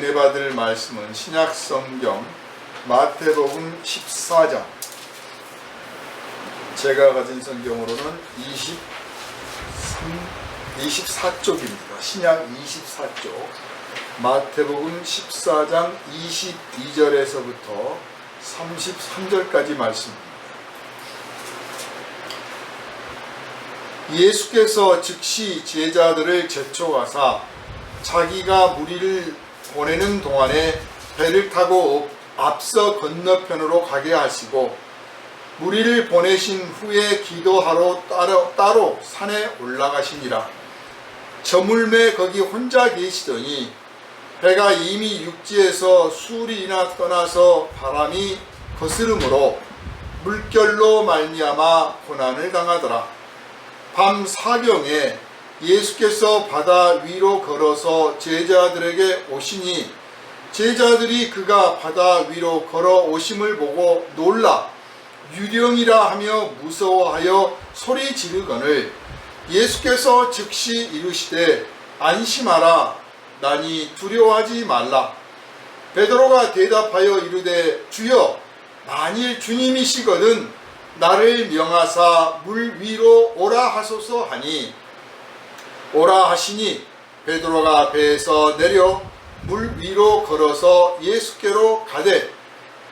은혜 받을 말씀은 신약 성경 마태복음 14장, 제가 가진 성경으로는 24쪽입니다. 신약 24쪽, 마태복음 14장 22절에서부터 33절까지 말씀입니다. 예수께서 즉시 제자들을 제초하사 자기가 무리를 보내는 동안에 배를 타고 앞서 건너편으로 가게 하시고, 무리를 보내신 후에 기도하러 따로 산에 올라가시니라. 저물매 거기 혼자 계시더니 배가 이미 육지에서 수리나 떠나서 바람이 거스름으로 물결로 말미암아 고난을 당하더라. 밤 사경에 예수께서 바다 위로 걸어서 제자들에게 오시니, 제자들이 그가 바다 위로 걸어 오심을 보고 놀라 유령이라 하며 무서워하여 소리 지르거늘, 예수께서 즉시 이르시되 안심하라, 나니 두려워하지 말라. 베드로가 대답하여 이르되 주여, 만일 주님이시거든 나를 명하사 물 위로 오라 하소서 하니, 오라 하시니 베드로가 배에서 내려 물 위로 걸어서 예수께로 가되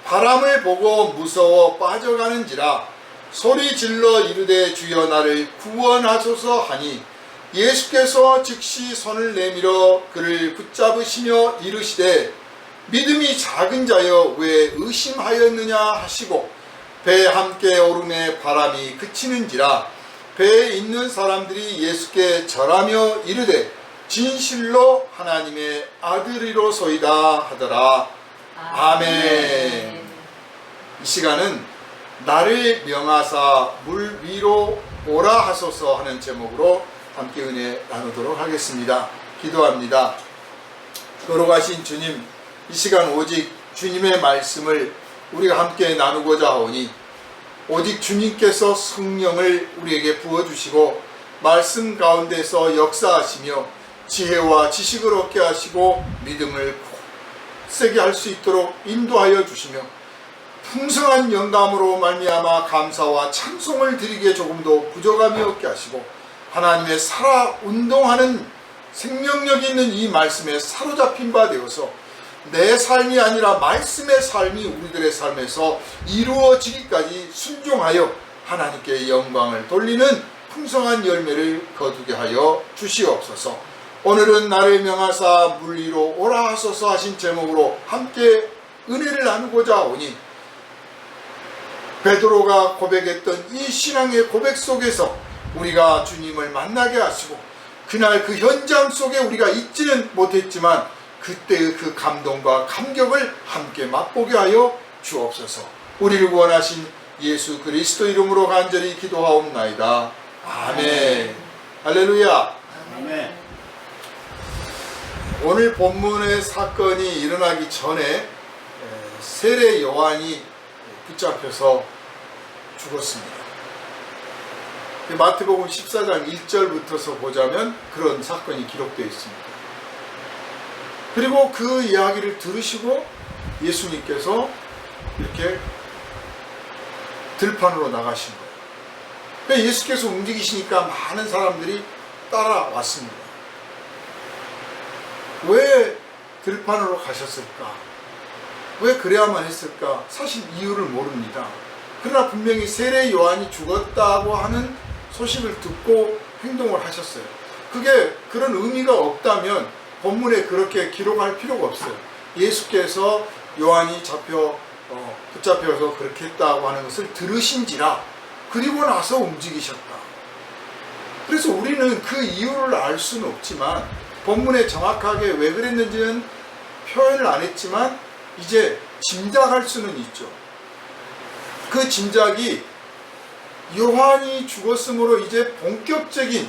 바람을 보고 무서워 빠져가는지라 소리 질러 이르되 주여 나를 구원하소서 하니, 예수께서 즉시 손을 내밀어 그를 붙잡으시며 이르시되 믿음이 작은 자여 왜 의심하였느냐 하시고, 배에 함께 오름에 바람이 그치는지라 배에 있는 사람들이 예수께 절하며 이르되 진실로 하나님의 아들이로소이다 하더라. 아멘. 이 시간은 나를 명하사 물 위로 오라 하소서 하는 제목으로 함께 은혜 나누도록 하겠습니다. 기도합니다. 걸어가신 주님, 이 시간 오직 주님의 말씀을 우리가 함께 나누고자 하오니, 오직 주님께서 성령을 우리에게 부어주시고 말씀 가운데서 역사하시며 지혜와 지식을 얻게 하시고 믿음을 세게 할 수 있도록 인도하여 주시며, 풍성한 영감으로 말미암아 감사와 찬송을 드리기에 조금도 부족함이 없게 하시고, 하나님의 살아 운동하는 생명력 있는 이 말씀에 사로잡힌 바 되어서 내 삶이 아니라 말씀의 삶이 우리들의 삶에서 이루어지기까지 순종하여 하나님께 영광을 돌리는 풍성한 열매를 거두게 하여 주시옵소서. 오늘은 나를 명하사 물 위로 오라 하소서 하신 제목으로 함께 은혜를 나누고자 하오니, 베드로가 고백했던 이 신앙의 고백 속에서 우리가 주님을 만나게 하시고, 그날 그 현장 속에 우리가 있지는 못했지만 그때의 그 감동과 감격을 함께 맛보게 하여 주옵소서. 우리를 구원하신 예수 그리스도 이름으로 간절히 기도하옵나이다. 아멘. 할렐루야. 아멘. 오늘 본문의 사건이 일어나기 전에 세례 요한이 붙잡혀서 죽었습니다. 마태복음 14장 1절부터서 보자면 그런 사건이 기록되어 있습니다. 그리고 그 이야기를 들으시고 예수님께서 이렇게 들판으로 나가신 거예요. 예수께서 움직이시니까 많은 사람들이 따라왔습니다. 왜 들판으로 가셨을까? 왜 그래야만 했을까? 사실 이유를 모릅니다. 그러나 분명히 세례 요한이 죽었다고 하는 소식을 듣고 행동을 하셨어요. 그게 그런 의미가 없다면 본문에 그렇게 기록할 필요가 없어요. 예수께서 요한이 붙잡혀서 그렇게 했다고 하는 것을 들으신지라 그리고 나서 움직이셨다. 그래서 우리는 그 이유를 알 수는 없지만, 본문에 정확하게 왜 그랬는지는 표현을 안 했지만 이제 짐작할 수는 있죠. 그 짐작이 요한이 죽었으므로 이제 본격적인,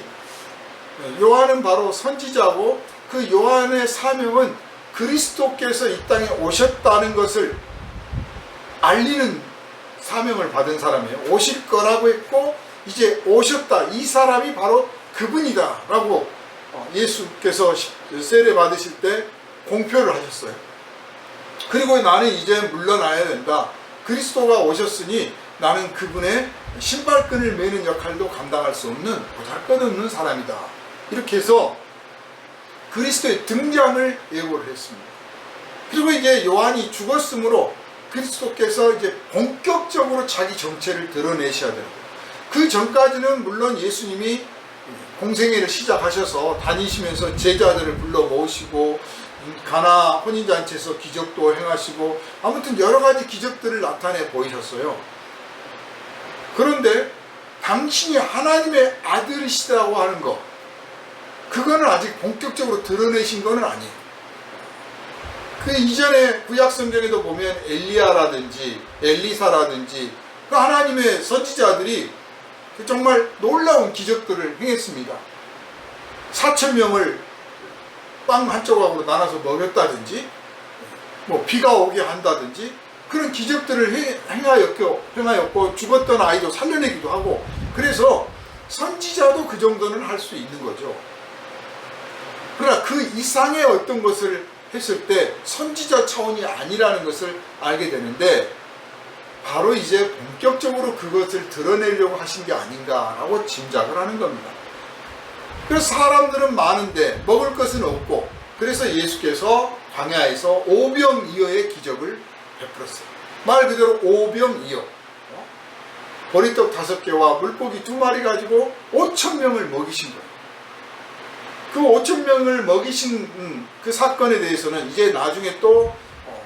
요한은 바로 선지자고 그 요한의 사명은 그리스도께서 이 땅에 오셨다는 것을 알리는 사명을 받은 사람이에요. 오실 거라고 했고 이제 오셨다, 이 사람이 바로 그분이다 라고 예수께서 세례 받으실 때 공표를 하셨어요. 그리고 나는 이제 물러나야 된다. 그리스도가 오셨으니 나는 그분의 신발끈을 매는 역할도 감당할 수 없는 보잘것없는 사람이다. 이렇게 해서 그리스도의 등장을 예고를 했습니다. 그리고 이제 요한이 죽었으므로 그리스도께서 이제 본격적으로 자기 정체를 드러내셔야 되는 거예요. 그 전까지는 물론 예수님이 공생애를 시작하셔서 다니시면서 제자들을 불러 모으시고 가나 혼인잔치에서 기적도 행하시고 아무튼 여러 가지 기적들을 나타내 보이셨어요. 그런데 당신이 하나님의 아들이시다고 하는 것, 그거는 아직 본격적으로 드러내신 거는 아니에요. 그 이전에 구약 성경에도 보면 엘리야라든지 엘리사라든지 그 하나님의 선지자들이 정말 놀라운 기적들을 행했습니다. 4,000명을 빵 한 조각으로 나눠서 먹였다든지 뭐 비가 오게 한다든지 그런 기적들을 행하였고 죽었던 아이도 살려내기도 하고, 그래서 선지자도 그 정도는 할 수 있는 거죠. 그러나 그 이상의 어떤 것을 했을 때 선지자 차원이 아니라는 것을 알게 되는데, 바로 이제 본격적으로 그것을 드러내려고 하신 게 아닌가라고 짐작을 하는 겁니다. 그래서 사람들은 많은데 먹을 것은 없고, 그래서 예수께서 광야에서 오병이어의 기적을 베풀었어요. 말 그대로 오병이어, 보리떡 5개와 물고기 2마리 가지고 5,000명을 먹이신 거예요. 그 5,000명을 먹이신 그 사건에 대해서는 이제 나중에 또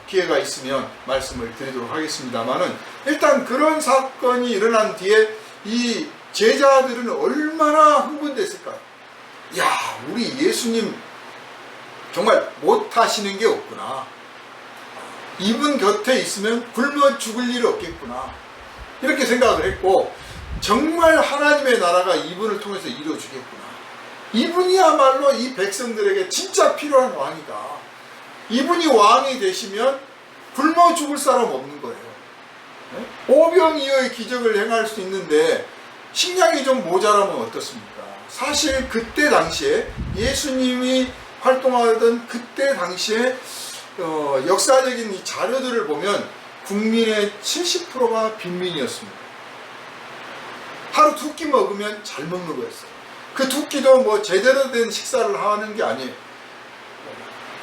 기회가 있으면 말씀을 드리도록 하겠습니다만은, 일단 그런 사건이 일어난 뒤에 이 제자들은 얼마나 흥분됐을까요? 야, 우리 예수님 정말 못하시는 게 없구나. 이분 곁에 있으면 굶어 죽을 일이 없겠구나. 이렇게 생각을 했고, 정말 하나님의 나라가 이분을 통해서 이루어지겠구나. 이분이야말로 이 백성들에게 진짜 필요한 왕이다. 이분이 왕이 되시면 굶어 죽을 사람 없는 거예요. 오병이어의 기적을 행할 수 있는데 식량이 좀 모자라면 어떻습니까? 사실 그때 당시에 예수님이 활동하던 그때 당시에 역사적인 이 자료들을 보면 국민의 70%가 빈민이었습니다. 하루 2끼 먹으면 잘 먹는 거였어요. 그 2끼도 뭐 제대로 된 식사를 하는 게 아니에요.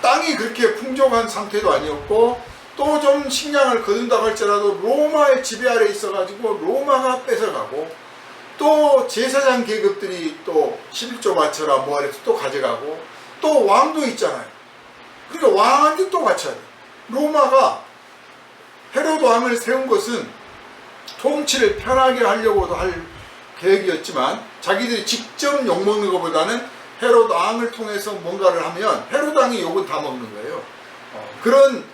땅이 그렇게 풍족한 상태도 아니었고, 또 좀 식량을 거둔다고 할지라도 로마의 지배 아래 있어가지고 로마가 뺏어가고, 또 제사장 계급들이 또 11조 바쳐라 뭐 해서 또 가져가고, 또 왕도 있잖아요. 그러니까 왕한테 또 바쳐야 돼요. 로마가 헤로드 왕을 세운 것은 통치를 편하게 하려고도 할 계획이었지만, 자기들이 직접 욕먹는 것보다는 헤로드 왕을 통해서 뭔가를 하면 헤로드 왕이 욕은 다 먹는 거예요. 그런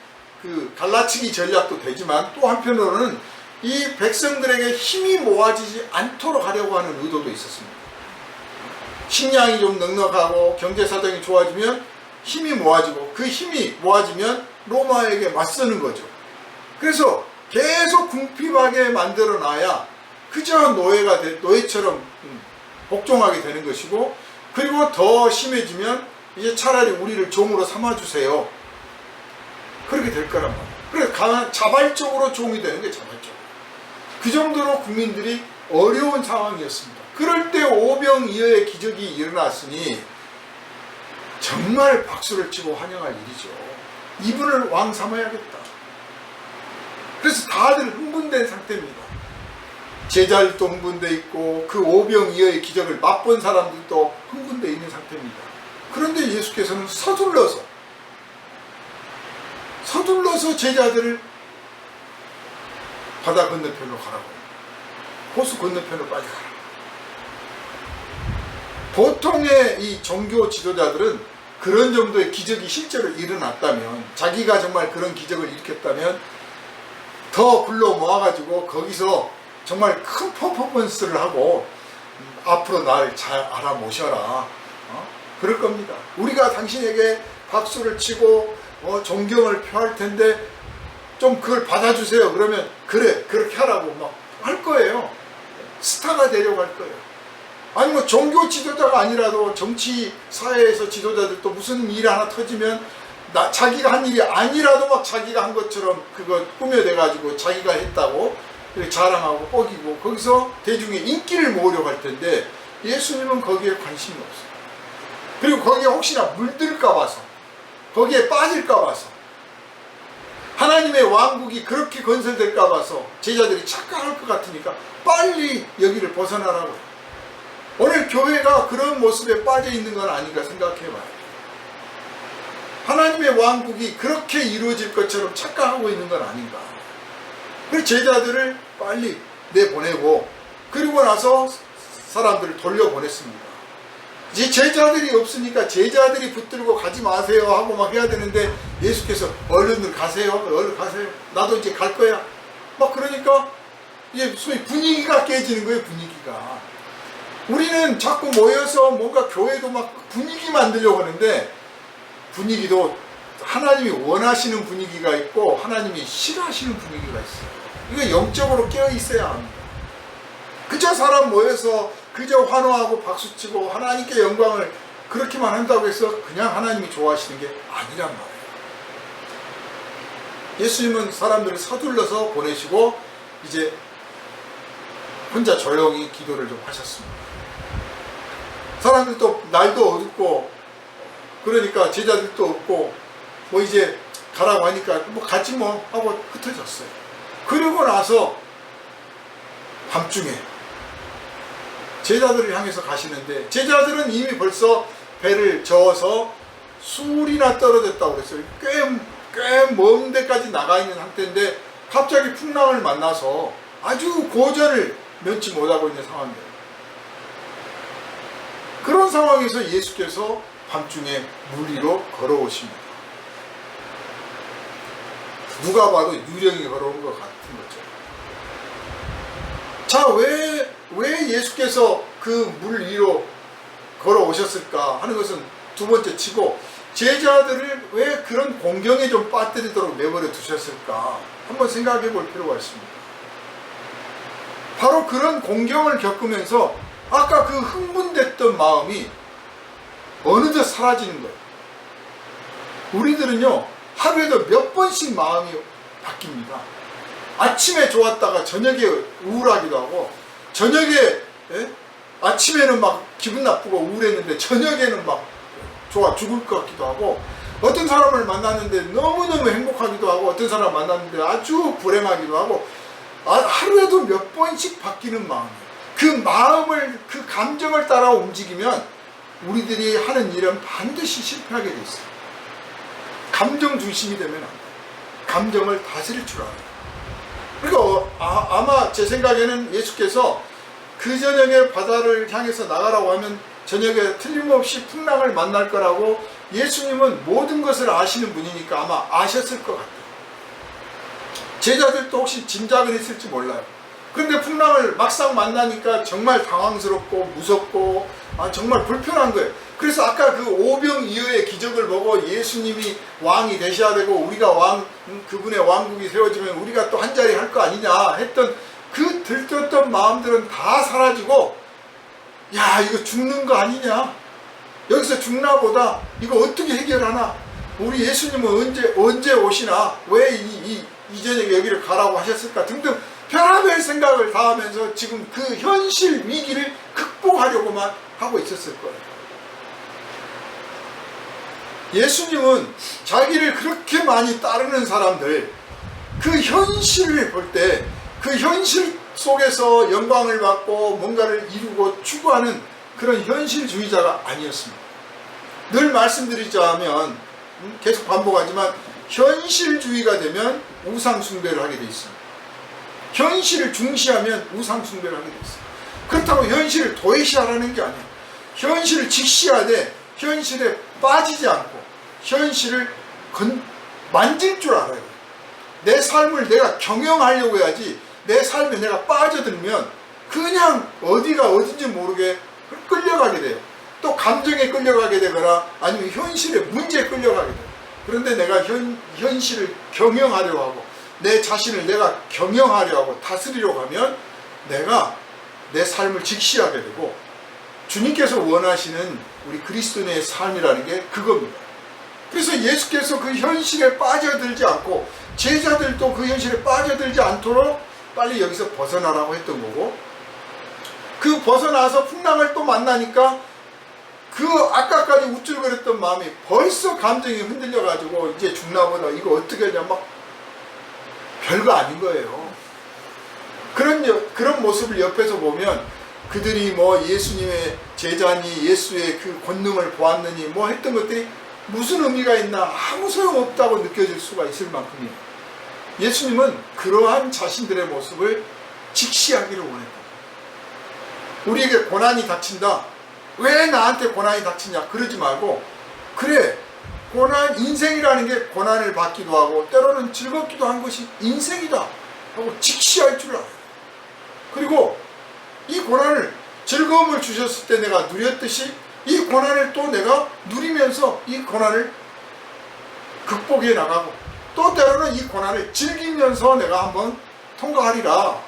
그 갈라치기 전략도 되지만, 또 한편으로는 이 백성들에게 힘이 모아지지 않도록 하려고 하는 의도도 있었습니다. 식량이 좀 넉넉하고 경제사정이 좋아지면 힘이 모아지고, 그 힘이 모아지면 로마에게 맞서는 거죠. 그래서 계속 궁핍하게 만들어 놔야 그저 노예처럼 복종하게 되는 것이고, 그리고 더 심해지면 이제 차라리 우리를 종으로 삼아주세요. 그렇게 될 거란 말이에요. 그래서 자발적으로 종이 되는 게 자발적으로. 그 정도로 국민들이 어려운 상황이었습니다. 그럴 때 오병이어의 기적이 일어났으니 정말 박수를 치고 환영할 일이죠. 이분을 왕 삼아야겠다. 그래서 다들 흥분된 상태입니다. 제자들도 흥분되어 있고, 그 오병이어의 기적을 맛본 사람들도 흥분되어 있는 상태입니다. 그런데 예수께서는 서둘러서 제자들을 바다 건너편으로 가라고, 호수 건너편으로 빨리 가라. 보통의 이 종교 지도자들은 그런 정도의 기적이 실제로 일어났다면, 자기가 정말 그런 기적을 일으켰다면 더 불러 모아가지고 거기서 정말 큰 퍼포먼스를 하고 앞으로 날 잘 알아모셔라, 그럴 겁니다. 우리가 당신에게 박수를 치고 존경을 표할 텐데 좀 그걸 받아주세요. 그러면 그래, 그렇게 하라고 막 할 거예요. 스타가 되려고 할 거예요. 아니 뭐 종교 지도자가 아니라도 정치 사회에서 지도자들도 무슨 일 하나 터지면 자기가 한 일이 아니라도 막 자기가 한 것처럼 그거 꾸며내가지고 자기가 했다고 이렇게 자랑하고 뻐기고 거기서 대중의 인기를 모으려고 할 텐데 예수님은 거기에 관심이 없어요. 그리고 거기에 혹시나 물들까 봐서 거기에 빠질까 봐서 하나님의 왕국이 그렇게 건설될까 봐서 제자들이 착각할 것 같으니까 빨리 여기를 벗어나라고 해요. 오늘 교회가 그런 모습에 빠져 있는 건 아닌가 생각해봐요. 하나님의 왕국이 그렇게 이루어질 것처럼 착각하고 있는 건 아닌가. 그래서 제자들을 빨리 내보내고 그리고 나서 사람들을 돌려보냈습니다. 이제 제자들이 없으니까 제자들이 붙들고 가지 마세요 하고 막 해야 되는데 예수께서 얼른 가세요. 얼른 가세요. 나도 이제 갈 거야. 막 그러니까 이제 소위 분위기가 깨지는 거예요. 분위기가. 우리는 자꾸 모여서 뭔가 교회도 막 분위기 만들려고 하는데 분위기도 하나님이 원하시는 분위기가 있고 하나님이 싫어하시는 분위기가 있어요. 이거 영적으로 깨어 있어야 합니다. 그저 사람 모여서 그저 환호하고 박수치고 하나님께 영광을 그렇게만 한다고 해서 그냥 하나님이 좋아하시는 게 아니란 말이에요. 예수님은 사람들을 서둘러서 보내시고 이제 혼자 조용히 기도를 좀 하셨습니다. 사람들도 날도 어둡고 그러니까 제자들도 없고 뭐 이제 가라고 하니까 뭐 가지 뭐 하고 흩어졌어요. 그러고 나서 밤중에 제자들을 향해서 가시는데 제자들은 이미 벌써 배를 저어서 술이나 떨어졌다고 그랬어요. 꽤 먼 데까지 나가 있는 상태인데 갑자기 풍랑을 만나서 아주 고전을 면치 못하고 있는 상황이에요. 그런 상황에서 예수께서 밤중에 물 위로 걸어오십니다. 누가 봐도 유령이 걸어온 것 같은 거죠. 자, 왜 예수께서 그 물 위로 걸어오셨을까 하는 것은 두 번째 치고 제자들을 왜 그런 공경에 좀 빠뜨리도록 내버려 두셨을까 한번 생각해 볼 필요가 있습니다. 바로 그런 공경을 겪으면서 아까 그 흥분됐던 마음이 어느덧 사라지는 거예요. 우리들은요 하루에도 몇 번씩 마음이 바뀝니다. 아침에 좋았다가 저녁에 우울하기도 하고 저녁에 아침에는 막 기분 나쁘고 우울했는데 저녁에는 막 좋아 죽을 것 같기도 하고 어떤 사람을 만났는데 너무너무 행복하기도 하고 어떤 사람 만났는데 아주 불행하기도 하고 하루에도 몇 번씩 바뀌는 마음이에요. 그 마음을 그 감정을 따라 움직이면 우리들이 하는 일은 반드시 실패하게 돼 있어요. 감정 중심이 되면 안 돼요. 감정을 다스릴 줄 알아요. 그러니까 아마 제 생각에는 예수께서 그 저녁에 바다를 향해서 나가라고 하면 저녁에 틀림없이 풍랑을 만날 거라고 예수님은 모든 것을 아시는 분이니까 아마 아셨을 것 같아요. 제자들도 혹시 짐작을 했을지 몰라요. 그런데 풍랑을 막상 만나니까 정말 당황스럽고 무섭고 정말 불편한 거예요. 그래서 아까 그 오병이어의 기적을 보고 예수님이 왕이 되셔야 되고 우리가 그분의 왕국이 세워지면 우리가 또 한 자리 할 거 아니냐 했던 그 들떴던 마음들은 다 사라지고 야 이거 죽는 거 아니냐 여기서 죽나 보다 이거 어떻게 해결하나 우리 예수님은 언제 오시나 왜 이 저녁에 여기를 가라고 하셨을까 등등 별의별 생각을 다 하면서 지금 그 현실 위기를 극복하려고만 하고 있었을 거예요. 예수님은 자기를 그렇게 많이 따르는 사람들 그 현실을 볼 때 그 현실 속에서 영광을 받고 뭔가를 이루고 추구하는 그런 현실주의자가 아니었습니다. 늘 말씀드리자면 계속 반복하지만 현실주의가 되면 우상숭배를 하게 돼 있습니다. 현실을 중시하면 우상숭배를 하게 돼 있어요. 그렇다고 현실을 도외시하라는 게 아니에요. 현실을 직시하되 현실에 빠지지 않고 현실을 만질 줄 알아요. 내 삶을 내가 경영하려고 해야지 내 삶에 내가 빠져들면 그냥 어디가 어딘지 모르게 끌려가게 돼요. 또 감정에 끌려가게 되거나 아니면 현실의 문제에 끌려가게 돼요. 그런데 내가 현실을 경영하려고 하고 내 자신을 내가 경영하려고 하고 다스리려고 하면 내가 내 삶을 직시하게 되고 주님께서 원하시는 우리 그리스도인의 삶이라는 게 그겁니다. 그래서 예수께서 그 현실에 빠져들지 않고 제자들도 그 현실에 빠져들지 않도록 빨리 여기서 벗어나라고 했던 거고, 그 벗어나서 풍랑을 또 만나니까 그 아까까지 우쭐거렸던 마음이 벌써 감정이 흔들려가지고 이제 죽나보다, 이거 어떻게 하냐, 막 별거 아닌 거예요. 그런 모습을 옆에서 보면 그들이 뭐 예수님의 제자니 예수의 그 권능을 보았느니 뭐 했던 것들이 무슨 의미가 있나, 아무 소용없다고 느껴질 수가 있을 만큼이에요. 예수님은 그러한 자신들의 모습을 직시하기를 원했다. 우리에게 고난이 닥친다, 왜 나한테 고난이 닥치냐 그러지 말고, 그래, 고난, 인생이라는 게 고난을 받기도 하고 때로는 즐겁기도 한 것이 인생이다 하고 직시할 줄 알아요. 그리고 이 고난을, 즐거움을 주셨을 때 내가 누렸듯이 이 고난을 또 내가 누리면서 이 고난을 극복해 나가고, 또 때로는 이 고난을 즐기면서 내가 한번 통과하리라,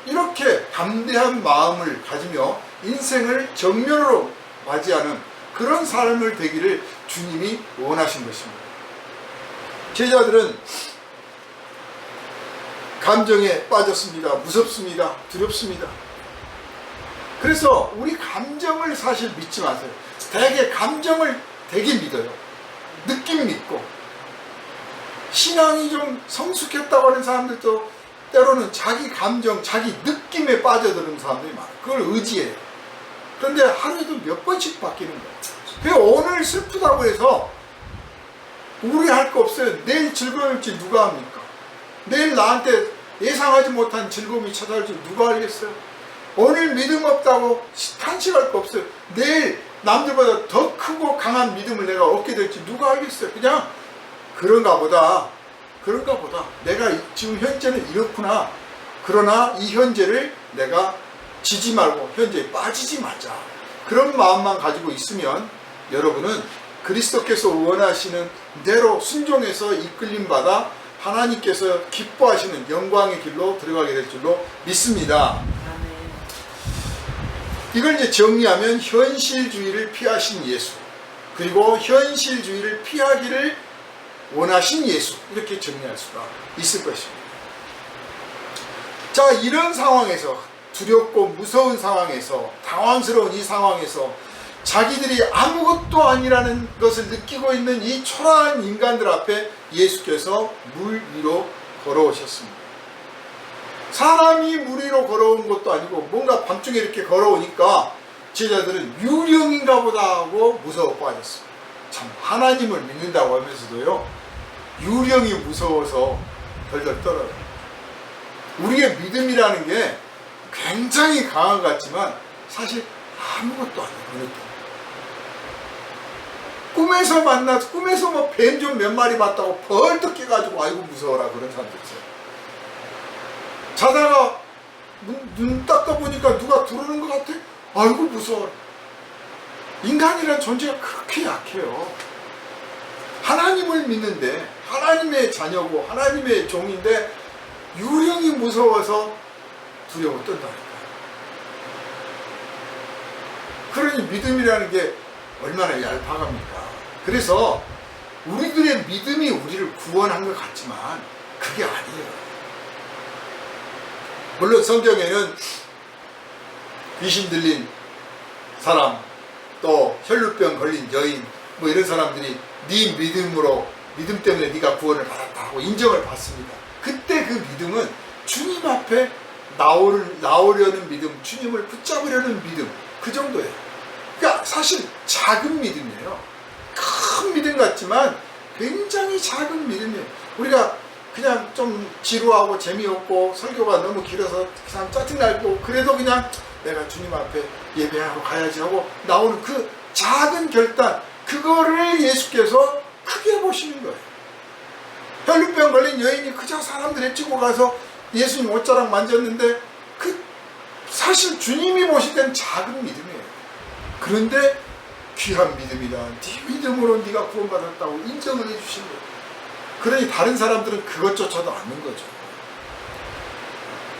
이렇게 담대한 마음을 가지며 인생을 정면으로 맞이하는 그런 삶을 되기를 주님이 원하신 것입니다. 제자들은 감정에 빠졌습니다. 무섭습니다. 두렵습니다. 그래서 우리 감정을 사실 믿지 마세요. 되게 감정을 되게 믿어요. 느낌 믿고. 신앙이 좀 성숙했다고 하는 사람들도 때로는 자기 감정, 자기 느낌에 빠져드는 사람들이 많아요. 그걸 의지해요. 그런데 하루에도 몇 번씩 바뀌는 거예요. 그래서 오늘 슬프다고 해서 우려할 거 없어요. 내일 즐거울지 누가 합니까? 내일 나한테 예상하지 못한 즐거움이 찾아올지 누가 알겠어요? 오늘 믿음 없다고 탄식할 거 없어요. 내일 남들보다 더 크고 강한 믿음을 내가 얻게 될지 누가 알겠어요? 그냥 그런가 보다. 내가 지금 현재는 이렇구나. 그러나 이 현재를 내가 지지 말고 현재에 빠지지 말자. 그런 마음만 가지고 있으면 여러분은 그리스도께서 원하시는 대로 순종해서 이끌림 받아 하나님께서 기뻐하시는 영광의 길로 들어가게 될 줄로 믿습니다. 이걸 이제 정리하면 현실주의를 피하신 예수, 그리고 현실주의를 피하기를 원하신 예수, 이렇게 정리할 수가 있을 것입니다. 자, 이런 상황에서, 두렵고 무서운 상황에서, 당황스러운 이 상황에서 자기들이 아무것도 아니라는 것을 느끼고 있는 이 초라한 인간들 앞에 예수께서 물 위로 걸어오셨습니다. 사람이 물 위로 걸어온 것도 아니고 뭔가 밤중에 이렇게 걸어오니까 제자들은 유령인가 보다 하고 무서워 빠졌어요. 참, 하나님을 믿는다고 하면서도요, 유령이 무서워서 덜덜 떨어요. 우리의 믿음이라는 게 굉장히 강한 것 같지만 사실 아무것도 아니에요. 꿈에서 뭐 뱀 좀 몇 마리 봤다고 벌떡 깨가지고 아이고 무서워라 그런 사람들 있어요. 자다가 눈 딱 떠보니까 누가 들어오는 것 같아? 아이고 무서워라. 인간이란 존재가 그렇게 약해요. 하나님을 믿는데, 하나님의 자녀고 하나님의 종인데 유령이 무서워서 두려워 떤다니까요. 그러니 믿음이라는 게 얼마나 얄팍합니까? 그래서 우리들의 믿음이 우리를 구원한 것 같지만 그게 아니에요. 물론 성경에는 귀신 들린 사람, 또 혈루병 걸린 여인, 뭐 이런 사람들이 네 믿음 때문에 네가 구원을 받았다고 인정을 받습니다. 그때 그 믿음은 주님 앞에 나오려는 믿음, 주님을 붙잡으려는 믿음, 그 정도예요. 그러니까 사실 작은 믿음이에요. 큰 믿음 같지만 굉장히 작은 믿음이에요. 우리가 그냥 좀 지루하고 재미없고 설교가 너무 길어서 그냥 짜증나고 그래도 그냥 내가 주님 앞에 예배하러 가야지 하고 나오는 그 작은 결단, 그거를 예수께서 크게 보시는 거예요. 혈루병 걸린 여인이 그저 사람들 해치고 가서 예수님 옷자락 만졌는데 그 사실 주님이 보실 때는 작은 믿음이에요. 그런데 귀한 믿음이다. 네 믿음으로 네가 구원받았다고 인정을 해주신 거예요. 그러니 다른 사람들은 그것조차도 않는 거죠.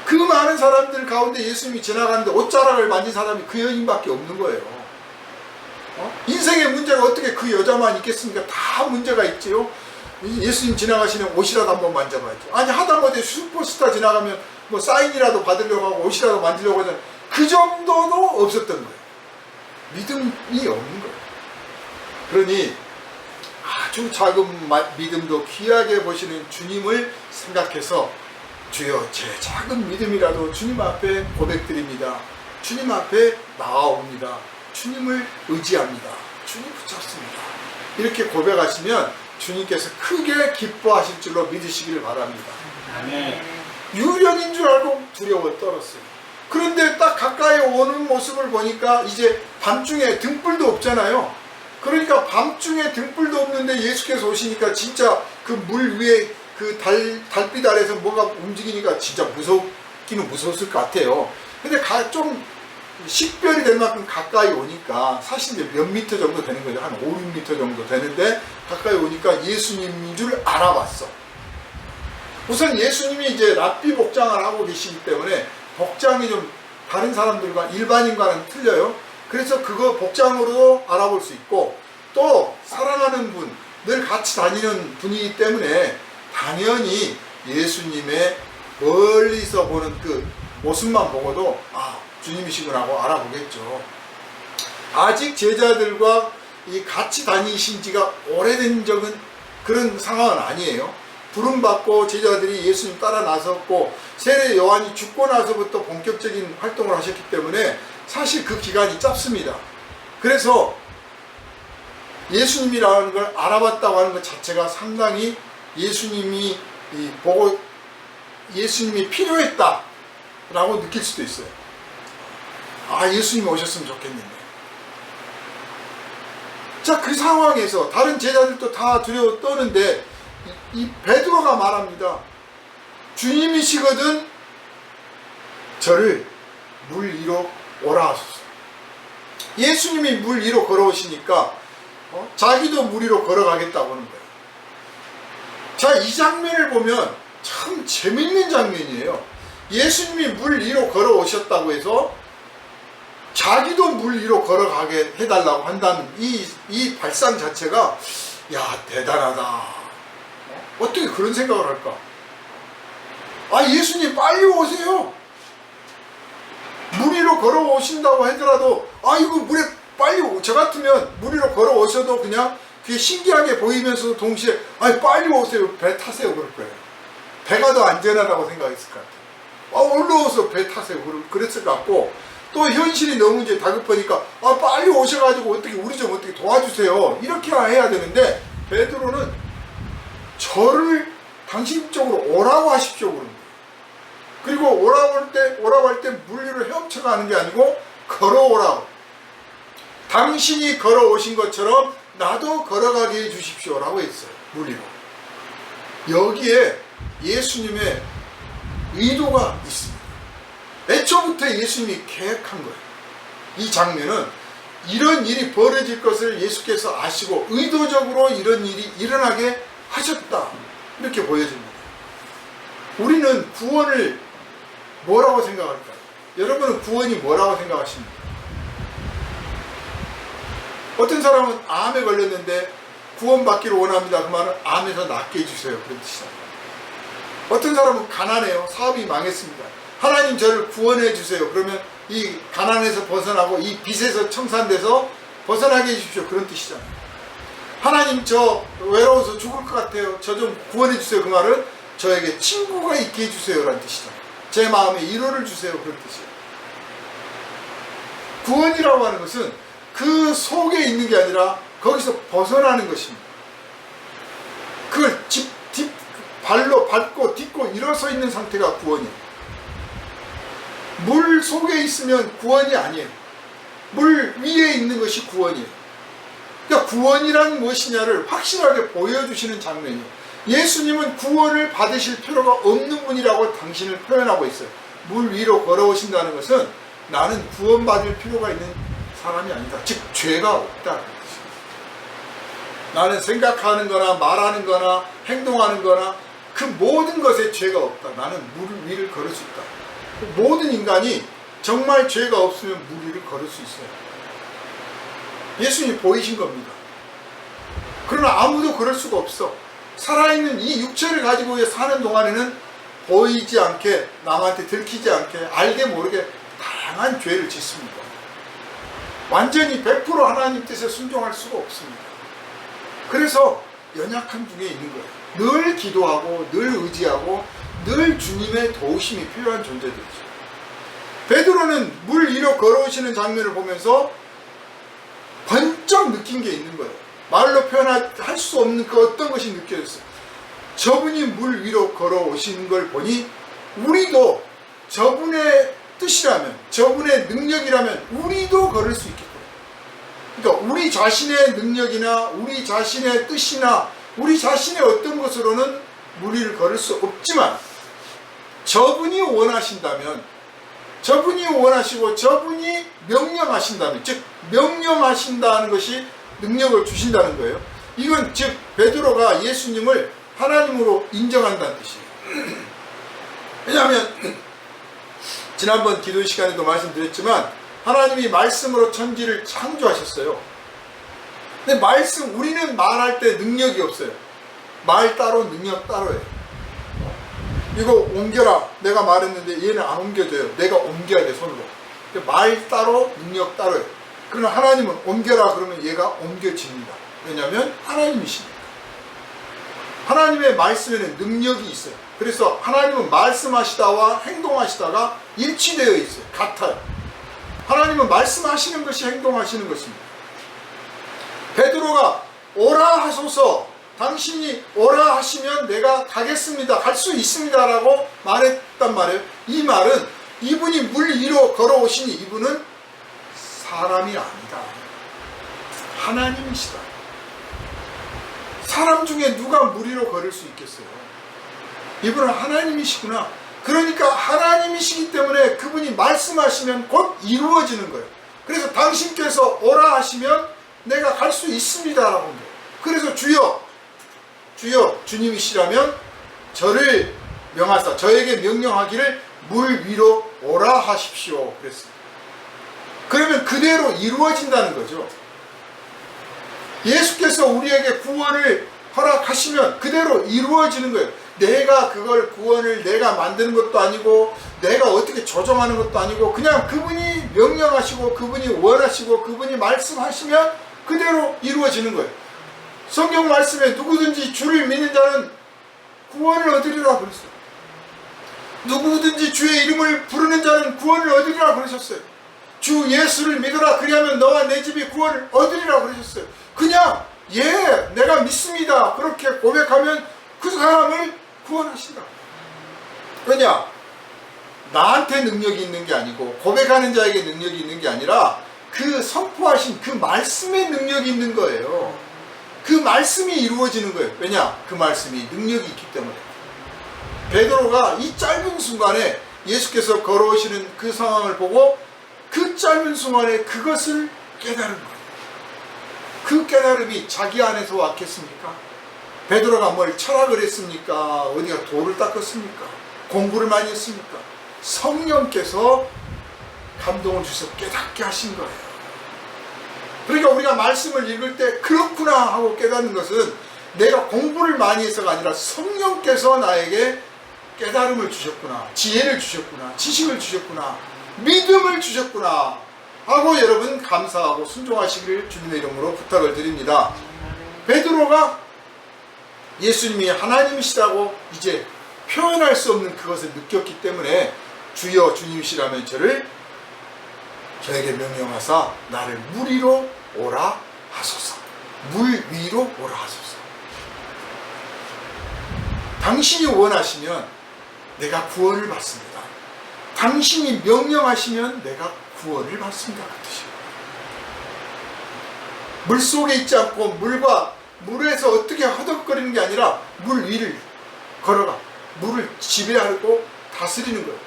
그 많은 사람들 가운데 예수님이 지나가는데 옷자락을 만진 사람이 그 여인밖에 없는 거예요. 인생의 문제가 어떻게 그 여자만 있겠습니까? 다 문제가 있지요. 예수님 지나가시는 옷이라도 한번 만져봐야죠. 아니 하다못해 슈퍼스타 지나가면 뭐 사인이라도 받으려고 하고 옷이라도 만지려고 하잖아요. 그 정도도 없었던 거예요. 믿음이 없는 거예요. 그러니 아주 작은 믿음도 귀하게 보시는 주님을 생각해서 주여 제 작은 믿음이라도 주님 앞에 고백드립니다. 주님 앞에 나아옵니다. 주님을 의지합니다. 주님 붙잡습니다. 이렇게 고백하시면 주님께서 크게 기뻐하실 줄로 믿으시기를 바랍니다. 아멘. 유령인 줄 알고 두려워 떨었어요. 그런데 딱 가까이 오는 모습을 보니까 이제 밤중에 등불도 없잖아요. 그러니까 밤중에 등불도 없는데 예수께서 오시니까 진짜 그 물 위에 그 달빛 아래에서 뭐가 움직이니까 진짜 무섭기는 무서웠을 것 같아요. 근데 좀 식별이 될 만큼 가까이 오니까 사실 이제 몇 미터 정도 되는 거죠. 한 5, 6미터 정도 되는데 가까이 오니까 예수님인 줄 알아봤어. 우선 예수님이 이제 랍비 복장을 하고 계시기 때문에 복장이 좀 다른 사람들과 일반인과는 틀려요. 그래서 그거 복장으로 알아볼 수 있고 또 사랑하는 분, 늘 같이 다니는 분이기 때문에 당연히 예수님의 멀리서 보는 그 모습만 보고도 주님이시구나 하고 알아보겠죠. 아직 제자들과 이 같이 다니신 지가 오래된 적은 그런 상황은 아니에요. 부름받고 제자들이 예수님 따라 나섰고 세례 요한이 죽고 나서부터 본격적인 활동을 하셨기 때문에 사실 그 기간이 짧습니다. 그래서 예수님이라는 걸 알아봤다고 하는 것 자체가 상당히 예수님이 보고 예수님이 필요했다 라고 느낄 수도 있어요. 예수님이 오셨으면 좋겠는데. 자, 그 상황에서 다른 제자들도 다 두려워 떠는데 이 베드로가 말합니다. 주님이시거든 저를 물 위로 오라 하소서. 예수님이 물 위로 걸어오시니까 자기도 물 위로 걸어가겠다고 하는 거예요. 자, 이 장면을 보면 참 재밌는 장면이에요. 예수님이 물 위로 걸어오셨다고 해서 자기도 물 위로 걸어가게 해달라고 한다는 이 발상 자체가 대단하다. 어떻게 그런 생각을 할까? 예수님 빨리 오세요. 물 위로 걸어오신다고 하더라도 이거 물에 빨리 저 같으면 물 위로 걸어오셔도 그냥 그게 신기하게 보이면서도 동시에 빨리 오세요. 배 타세요. 그럴 거예요. 배가 더 안전하다고 생각했을 것 같아요. 올라오서 배 타세요. 그랬을 것 같고 또 현실이 너무 이제 다급하니까 빨리 오셔가지고 우리 좀 어떻게 도와주세요. 이렇게 해야 되는데 베드로는 저를 당신 쪽으로 오라고 하십시오. 그런 거예요. 그리고 오라고 할 때 물 위로 헤엄쳐가는 게 아니고 걸어오라고. 당신이 걸어오신 것처럼 나도 걸어가게 해주십시오. 라고 했어요. 물 위로. 여기에 예수님의 의도가 있습니다. 애초부터 예수님이 계획한 거예요. 이 장면은 이런 일이 벌어질 것을 예수께서 아시고 의도적으로 이런 일이 일어나게 하셨다. 이렇게 보여집니다. 우리는 구원을 뭐라고 생각할까요? 여러분은 구원이 뭐라고 생각하십니까? 어떤 사람은 암에 걸렸는데 구원받기를 원합니다. 그 말은 암에서 낫게 해주세요. 그런 뜻이잖아요. 어떤 사람은 가난해요. 사업이 망했습니다. 하나님 저를 구원해 주세요. 그러면 이 가난에서 벗어나고 이 빚에서 청산돼서 벗어나게 해주십시오. 그런 뜻이잖아요. 하나님 저 외로워서 죽을 것 같아요. 저 좀 구원해 주세요. 그 말은 저에게 친구가 있게 해주세요. 라는 뜻이잖아요. 제 마음에 위로를 주세요. 그런 뜻이에요. 구원이라고 하는 것은 그 속에 있는 게 아니라 거기서 벗어나는 것입니다. 그걸 발로 밟고 딛고 일어서 있는 상태가 구원이에요. 물 속에 있으면 구원이 아니에요. 물 위에 있는 것이 구원이에요. 그러니까 구원이란 무엇이냐를 확실하게 보여주시는 장면이에요. 예수님은 구원을 받으실 필요가 없는 분이라고 당신을 표현하고 있어요. 물 위로 걸어오신다는 것은 나는 구원받을 필요가 있는 사람이 아니다. 즉 죄가 없다는 것입니다. 나는 생각하는 거나 말하는 거나 행동하는 거나 그 모든 것에 죄가 없다. 나는 물 위를 걸을 수 있다. 모든 인간이 정말 죄가 없으면 물 위를 걸을 수 있어요. 예수님이 보이신 겁니다. 그러나 아무도 그럴 수가 없어. 살아있는 이 육체를 가지고 사는 동안에는 보이지 않게, 남한테 들키지 않게, 알게 모르게 다양한 죄를 짓습니다. 완전히 100% 하나님 뜻에 순종할 수가 없습니다. 그래서 연약한 중에 있는 거예요. 늘 기도하고 늘 의지하고 늘 주님의 도우심이 필요한 존재들이죠. 베드로는 물 위로 걸어오시는 장면을 보면서 번쩍 느낀 게 있는 거예요. 말로 표현할 수 없는 그 어떤 것이 느껴졌어요. 저분이 물 위로 걸어오시는 걸 보니 우리도 저분의 뜻이라면, 저분의 능력이라면 우리도 걸을 수 있겠구나. 그러니까 우리 자신의 능력이나 우리 자신의 뜻이나 우리 자신의 어떤 것으로는 물 위를 걸을 수 없지만 저분이 원하신다면, 저분이 원하시고 저분이 명령하신다면, 즉 명령하신다는 것이 능력을 주신다는 거예요. 이건 즉 베드로가 예수님을 하나님으로 인정한다는 뜻이에요. 왜냐하면 지난번 기도 시간에도 말씀드렸지만 하나님이 말씀으로 천지를 창조하셨어요. 근데 말씀, 우리는 말할 때 능력이 없어요. 말 따로 능력 따로예요. 이거 옮겨라, 내가 말했는데 얘는 안 옮겨져요. 내가 옮겨야 돼, 손으로. 말 따로 능력 따로예요. 그러나 하나님은 옮겨라 그러면 얘가 옮겨집니다. 왜냐하면 하나님이시니까. 하나님의 말씀에는 능력이 있어요. 그래서 하나님은 말씀하시다와 행동하시다가 일치되어 있어요. 같아요. 하나님은 말씀하시는 것이 행동하시는 것입니다. 베드로가 오라 하소서, 당신이 오라 하시면 내가 가겠습니다, 갈 수 있습니다 라고 말했단 말이에요. 이 말은 이분이 물 위로 걸어오시니 이분은 사람이 아니다, 하나님이시다. 사람 중에 누가 물 위로 걸을 수 있겠어요? 이분은 하나님이시구나. 그러니까 하나님이시기 때문에 그분이 말씀하시면 곧 이루어지는 거예요. 그래서 당신께서 오라 하시면 내가 갈 수 있습니다 라고 합니다. 그래서 주여, 주여, 주님이시라면 저를 명하사, 저에게 명령하기를 물 위로 오라 하십시오 그랬어요. 그러면 그대로 이루어진다는 거죠. 예수께서 우리에게 구원을 허락하시면 그대로 이루어지는 거예요. 내가 그걸 구원을 내가 만드는 것도 아니고 내가 어떻게 조정하는 것도 아니고 그냥 그분이 명령하시고 그분이 원하시고 그분이 말씀하시면 그대로 이루어지는 거예요. 성경 말씀에 누구든지 주를 믿는 자는 구원을 얻으리라 그랬어요. 누구든지 주의 이름을 부르는 자는 구원을 얻으리라 그러셨어요. 주 예수를 믿으라 그리하면 너와 내 집이 구원을 얻으리라 그러셨어요. 그냥 예, 내가 믿습니다 그렇게 고백하면 그 사람을 구원하신다. 왜냐? 나한테 능력이 있는 게 아니고 고백하는 자에게 능력이 있는 게 아니라 그 선포하신 그 말씀에 능력이 있는 거예요. 그 말씀이 이루어지는 거예요. 왜냐? 그 말씀이 능력이 있기 때문에. 베드로가 이 짧은 순간에 예수께서 걸어오시는 그 상황을 보고 그 짧은 순간에 그것을 깨달은 거예요. 그 깨달음이 자기 안에서 왔겠습니까? 베드로가 뭘 철학을 했습니까? 어디가 돌을 닦았습니까? 공부를 많이 했습니까? 성령께서 감동을 주셔서 깨닫게 하신 거예요. 그러니까 우리가 말씀을 읽을 때 그렇구나 하고 깨닫는 것은 내가 공부를 많이 해서가 아니라 성령께서 나에게 깨달음을 주셨구나, 지혜를 주셨구나, 지식을 주셨구나, 믿음을 주셨구나 하고 여러분 감사하고 순종하시기를 주님의 이름으로 부탁을 드립니다. 베드로가 예수님이 하나님이시라고 이제 표현할 수 없는 그것을 느꼈기 때문에 주여 주님이시라면 저에게 명령하사 나를 물 위로 오라 하소서. 물 위로 오라 하소서. 당신이 원하시면 내가 구원을 받습니다. 당신이 명령하시면 내가 구원을 받습니다. 그 뜻이에요. 물 속에 있지 않고 물에서 어떻게 허덕거리는 게 아니라 물 위를 걸어가 물을 지배하고 다스리는 거예요.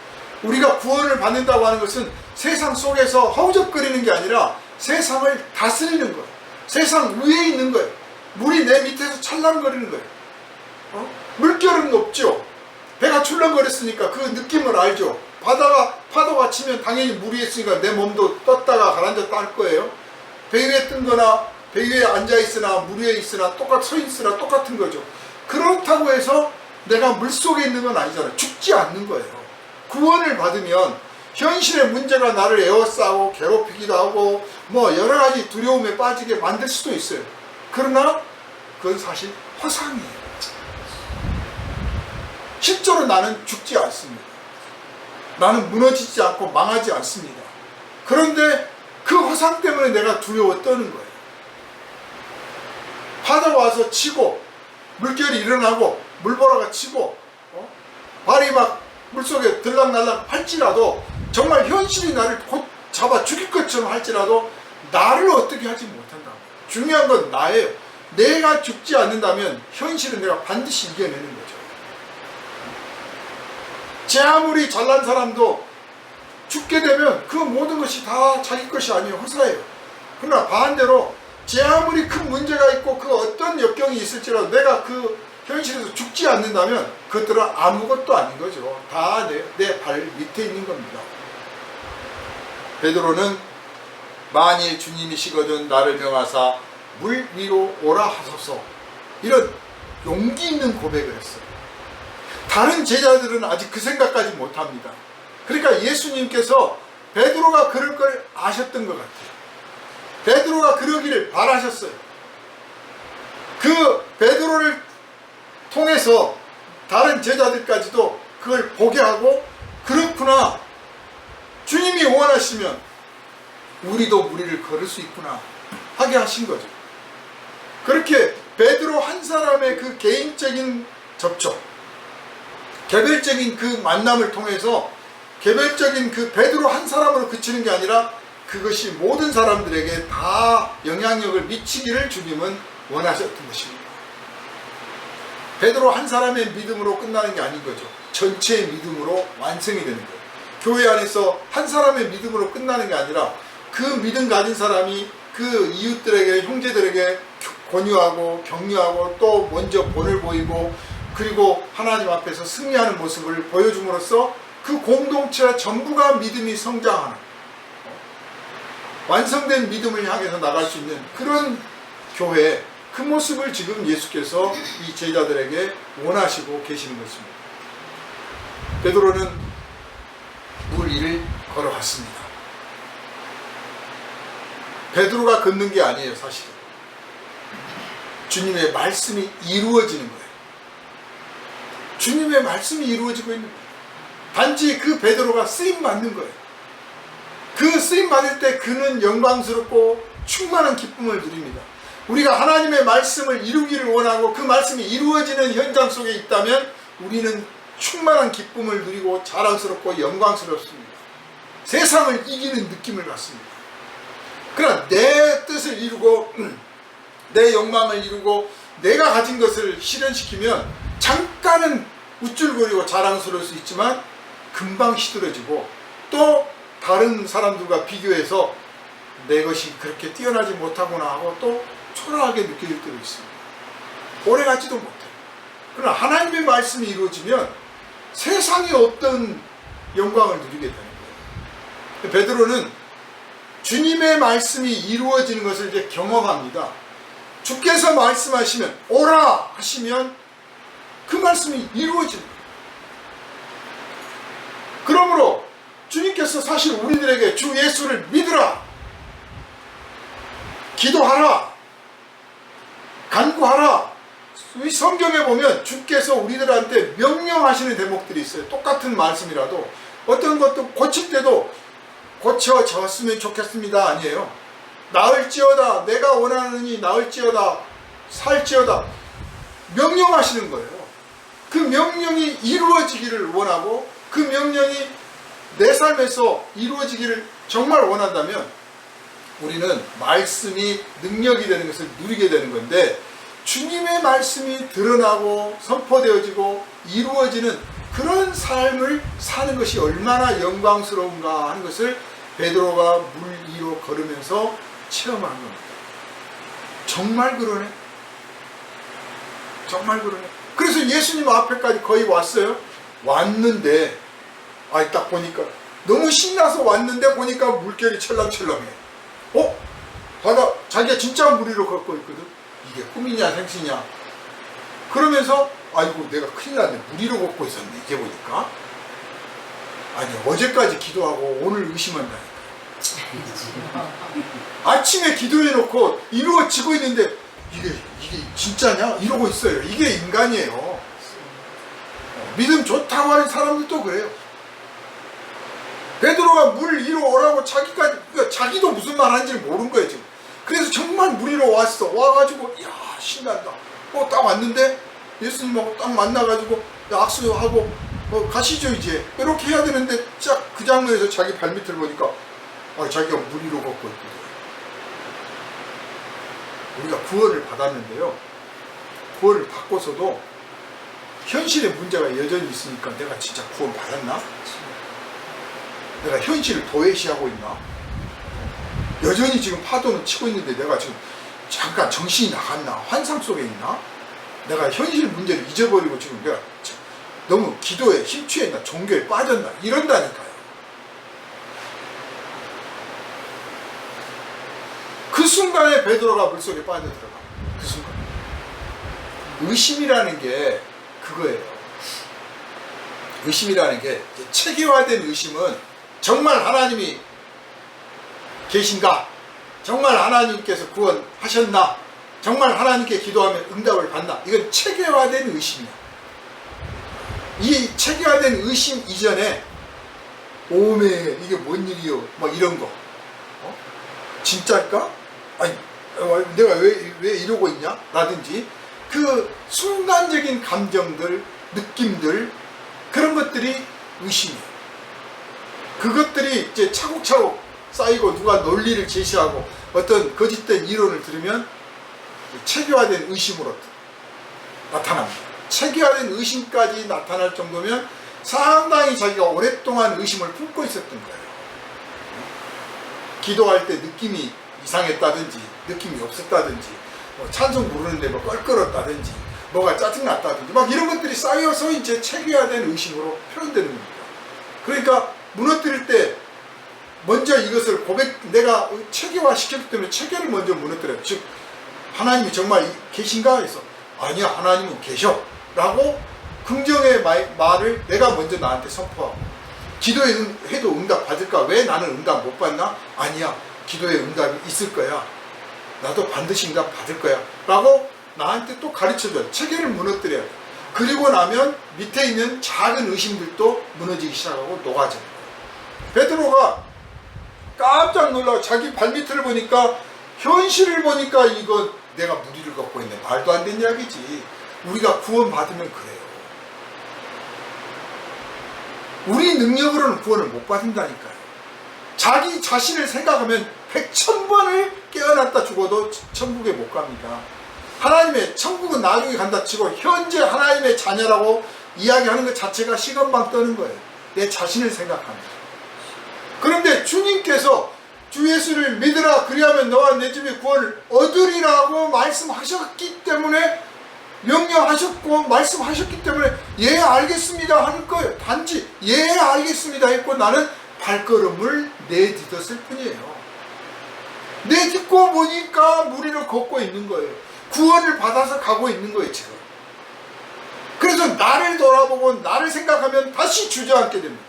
우리가 구원을 받는다고 하는 것은 세상 속에서 허우적거리는 게 아니라 세상을 다스리는 거예요. 세상 위에 있는 거예요. 물이 내 밑에서 찰랑거리는 거예요. 물결은 높죠. 배가 출렁거렸으니까 그 느낌을 알죠. 파도가 치면 당연히 물이 있으니까 내 몸도 떴다가 가라앉았다 할 거예요. 배 위에 뜬 거나 배 위에 앉아 있으나 물 위에 있으나 서 있으나 똑같은 거죠. 그렇다고 해서 내가 물속에 있는 건 아니잖아요. 죽지 않는 거예요. 구원을 받으면 현실의 문제가 나를 에워싸고 괴롭히기도 하고 뭐 여러 가지 두려움에 빠지게 만들 수도 있어요. 그러나 그건 사실 허상이에요. 실제로 나는 죽지 않습니다. 나는 무너지지 않고 망하지 않습니다. 그런데 그 허상 때문에 내가 두려워 떠는 거예요. 바다가 와서 치고 물결이 일어나고 물보라가 치고 발이 막 물속에 들락날락 할지라도 정말 현실이 나를 곧 잡아 죽일 것처럼 할지라도 나를 어떻게 하지 못한다. 중요한 건 나예요. 내가 죽지 않는다면 현실은 내가 반드시 이겨내는 거죠. 제 아무리 잘난 사람도 죽게 되면 그 모든 것이 다 자기 것이 아니에요. 허사예요. 그러나 반대로 제 아무리 큰 문제가 있고 그 어떤 역경이 있을지라도 내가 그 현실에서 죽지 않는다면 그것들은 아무것도 아닌 거죠. 다 내 발 밑에 있는 겁니다. 베드로는 만일 주님이시거든 나를 명하사 물 위로 오라 하소서, 이런 용기 있는 고백을 했어요. 다른 제자들은 아직 그 생각까지 못합니다. 그러니까 예수님께서 베드로가 그럴 걸 아셨던 것 같아요. 베드로가 그러기를 바라셨어요. 그 베드로를 통해서 다른 제자들까지도 그걸 보게 하고, 그렇구나, 주님이 원하시면 우리도 무리를 걸을 수 있구나 하게 하신 거죠. 그렇게 베드로 한 사람의 그 개인적인 접촉, 개별적인 그 만남을 통해서 개별적인 그 베드로 한 사람으로 그치는 게 아니라 그것이 모든 사람들에게 다 영향력을 미치기를 주님은 원하셨던 것입니다. 베드로 한 사람의 믿음으로 끝나는 게 아닌 거죠. 전체의 믿음으로 완성이 되는 거예요. 교회 안에서 한 사람의 믿음으로 끝나는 게 아니라 그 믿음 가진 사람이 그 이웃들에게, 형제들에게 권유하고 격려하고 또 먼저 본을 보이고 그리고 하나님 앞에서 승리하는 모습을 보여줌으로써 그 공동체 전부가 믿음이 성장하는, 완성된 믿음을 향해서 나갈 수 있는 그런 교회, 그 모습을 지금 예수께서 이 제자들에게 원하시고 계시는 것입니다. 베드로는 물 위를 걸어갔습니다. 베드로가 걷는 게 아니에요. 사실은 주님의 말씀이 이루어지는 거예요. 주님의 말씀이 이루어지고 있는 거예요. 단지 그 베드로가 쓰임받는 거예요. 그 쓰임받을 때 그는 영광스럽고 충만한 기쁨을 누립니다. 우리가 하나님의 말씀을 이루기를 원하고 그 말씀이 이루어지는 현장 속에 있다면 우리는 충만한 기쁨을 누리고 자랑스럽고 영광스럽습니다. 세상을 이기는 느낌을 갖습니다. 그러나 내 뜻을 이루고 내 욕망을 이루고 내가 가진 것을 실현시키면 잠깐은 우쭐거리고 자랑스러울 수 있지만 금방 시들어지고 또 다른 사람들과 비교해서 내 것이 그렇게 뛰어나지 못하구나 하고 또 초라하게 느낄 때도 있습니다. 오래가지도 못해요. 그러나 하나님의 말씀이 이루어지면 세상에 없던 영광을 누리게 되는 거예요. 베드로는 주님의 말씀이 이루어지는 것을 이제 경험합니다. 주께서 말씀하시면 오라 하시면 그 말씀이 이루어지는 거예요. 그러므로 주님께서 사실 우리들에게 주 예수를 믿으라, 기도하라, 간구하라, 이 성경에 보면 주께서 우리들한테 명령하시는 대목들이 있어요. 똑같은 말씀이라도 어떤 것도 고칠 때도 고쳐졌으면 좋겠습니다 아니에요. 나을지어다, 내가 원하느니 나을지어다, 살지어다, 명령하시는 거예요. 그 명령이 이루어지기를 원하고 그 명령이 내 삶에서 이루어지기를 정말 원한다면 우리는 말씀이 능력이 되는 것을 누리게 되는 건데, 주님의 말씀이 드러나고 선포되어지고 이루어지는 그런 삶을 사는 것이 얼마나 영광스러운가 하는 것을 베드로가 물 위로 걸으면서 체험한 겁니다. 정말 그러네. 정말 그러네. 그래서 예수님 앞에까지 거의 왔어요. 왔는데 딱 보니까 너무 신나서 왔는데 보니까 물결이 철렁철렁해. 자기가 진짜 무리로 걷고 있거든. 이게 꿈이냐 생시냐. 그러면서 아이고 내가 큰일 났네. 무리로 걷고 있었네. 이제 보니까. 아니 어제까지 기도하고 오늘 의심한다니까. 아침에 기도해놓고 이루어지고 있는데 이게 진짜냐? 이러고 있어요. 이게 인간이에요. 믿음 좋다고 하는 사람들도 그래요. 베드로가 물 위로 오라고 자기도 무슨 말 하는지를 모르는 거예요 지금. 그래서 정말 물 위로 와가지고 이야 신난다. 딱 왔는데 예수님하고 딱 만나가지고 악수하고 가시죠 이제 이렇게 해야 되는데 딱 그 장면에서 자기 발밑을 보니까 자기가 물 위로 걷고 있거든. 우리가 구원을 받았는데요. 구원을 받고서도 현실의 문제가 여전히 있으니까 내가 진짜 구원 받았나? 내가 현실을 도외시하고 있나? 여전히 지금 파도는 치고 있는데 내가 지금 잠깐 정신이 나갔나? 환상 속에 있나? 내가 현실 문제를 잊어버리고 지금 내가 너무 기도에 심취했나? 종교에 빠졌나? 이런다니까요. 그 순간에 베드로가 물속에 빠져들어가. 그 순간. 의심이라는 게 그거예요. 의심이라는 게 체계화된 의심은 정말 하나님이 계신가? 정말 하나님께서 구원하셨나? 정말 하나님께 기도하면 응답을 받나? 이건 체계화된 의심이야. 이 체계화된 의심 이전에 오메 이게 뭔 일이요? 막 이런 거. 진짜일까? 아니 내가 왜 이러고 있냐? 라든지 그 순간적인 감정들, 느낌들 그런 것들이 의심이에요. 그것들이 이제 차곡차곡 쌓이고 누가 논리를 제시하고 어떤 거짓된 이론을 들으면 체계화된 의심으로 나타납니다. 체계화된 의심까지 나타날 정도면 상당히 자기가 오랫동안 의심을 품고 있었던 거예요. 기도할 때 느낌이 이상했다든지 느낌이 없었다든지 찬송 부르는데 뭐 껄끄럽다든지 뭐가 짜증났다든지 막 이런 것들이 쌓여서 이제 체계화된 의심으로 표현되는 겁니다. 그러니까 무너뜨릴 때 먼저 이것을 내가 체계화 시켰기 때문에 체계를 먼저 무너뜨려요. 즉 하나님이 정말 계신가 해서 아니야 하나님은 계셔 라고 긍정의 말을 내가 먼저 나한테 선포하고 기도에 해도 응답 받을까? 왜 나는 응답 못 받나? 아니야 기도에 응답이 있을 거야. 나도 반드시 응답 받을 거야 라고 나한테 또 가르쳐줘요. 체계를 무너뜨려요. 그리고 나면 밑에 있는 작은 의심들도 무너지기 시작하고 녹아져요. 베드로가 깜짝 놀라고 자기 발밑을 보니까 현실을 보니까 이거 내가 무리를 걷고 있네. 말도 안 되는 이야기지. 우리가 구원 받으면 그래요. 우리 능력으로는 구원을 못 받는다니까요. 자기 자신을 생각하면 100,000번을 깨어났다 죽어도 천국에 못 갑니다. 하나님의 천국은 나중에 간다 치고 현재 하나님의 자녀라고 이야기하는 것 자체가 시건방 떠는 거예요. 내 자신을 생각합니다. 그런데 주님께서 주 예수를 믿으라 그리하면 너와 내 집이 구원을 얻으리라고 말씀하셨기 때문에 명령하셨고 말씀하셨기 때문에 예 알겠습니다 하는 거예요. 단지 예 알겠습니다 했고 나는 발걸음을 내딛었을 뿐이에요. 내딛고 보니까 무리를 걷고 있는 거예요. 구원을 받아서 가고 있는 거예요 지금. 그래서 나를 돌아보고 나를 생각하면 다시 주저앉게 됩니다.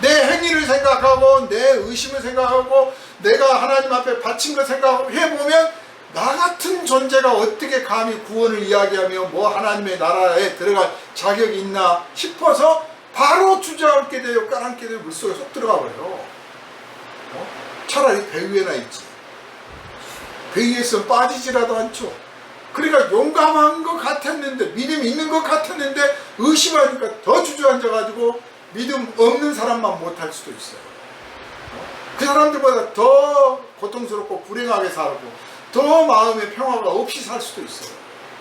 내 행위를 생각하고 내 의심을 생각하고 내가 하나님 앞에 바친 걸 생각해보면 나 같은 존재가 어떻게 감히 구원을 이야기하며 뭐 하나님의 나라에 들어갈 자격이 있나 싶어서 바로 주저앉게 돼요. 까랑게 돼요. 물속에 쏙 들어가 버려요. 차라리 배 위에나 있지. 배 위에서 빠지지라도 않죠. 그러니까 용감한 것 같았는데 믿음이 있는 것 같았는데 의심하니까 더 주저앉아가지고 믿음 없는 사람만 못할 수도 있어요. 그 사람들보다 더 고통스럽고 불행하게 살고 더 마음의 평화가 없이 살 수도 있어요.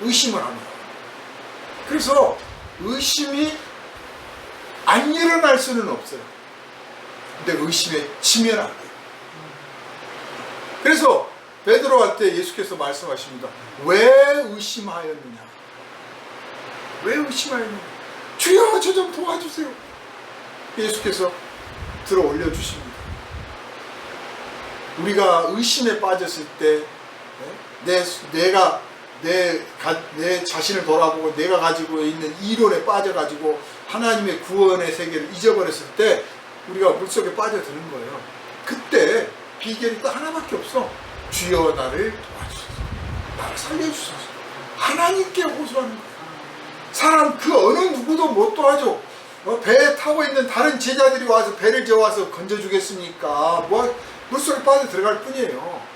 의심을 하면. 그래서 의심이 안 일어날 수는 없어요. 근데 의심에 치면 안 돼요. 그래서 베드로한테 예수께서 말씀하십니다. 왜 의심하였느냐? 왜 의심하였느냐? 주여 저 좀 도와주세요. 예수께서 들어 올려주십니다. 우리가 의심에 빠졌을 때 내 자신을 돌아보고 내가 가지고 있는 이론에 빠져가지고 하나님의 구원의 세계를 잊어버렸을 때 우리가 물속에 빠져드는 거예요. 그때 비결이 딱 하나밖에 없어. 주여 나를 도와주소서, 나를 살려주소서. 하나님께 호소하는 거예요. 사람 그 어느 누구도 못 도와줘. 배에 타고 있는 다른 제자들이 와서 배를 저어와서 건져주겠습니까? 물속에 빠져 들어갈 뿐이에요.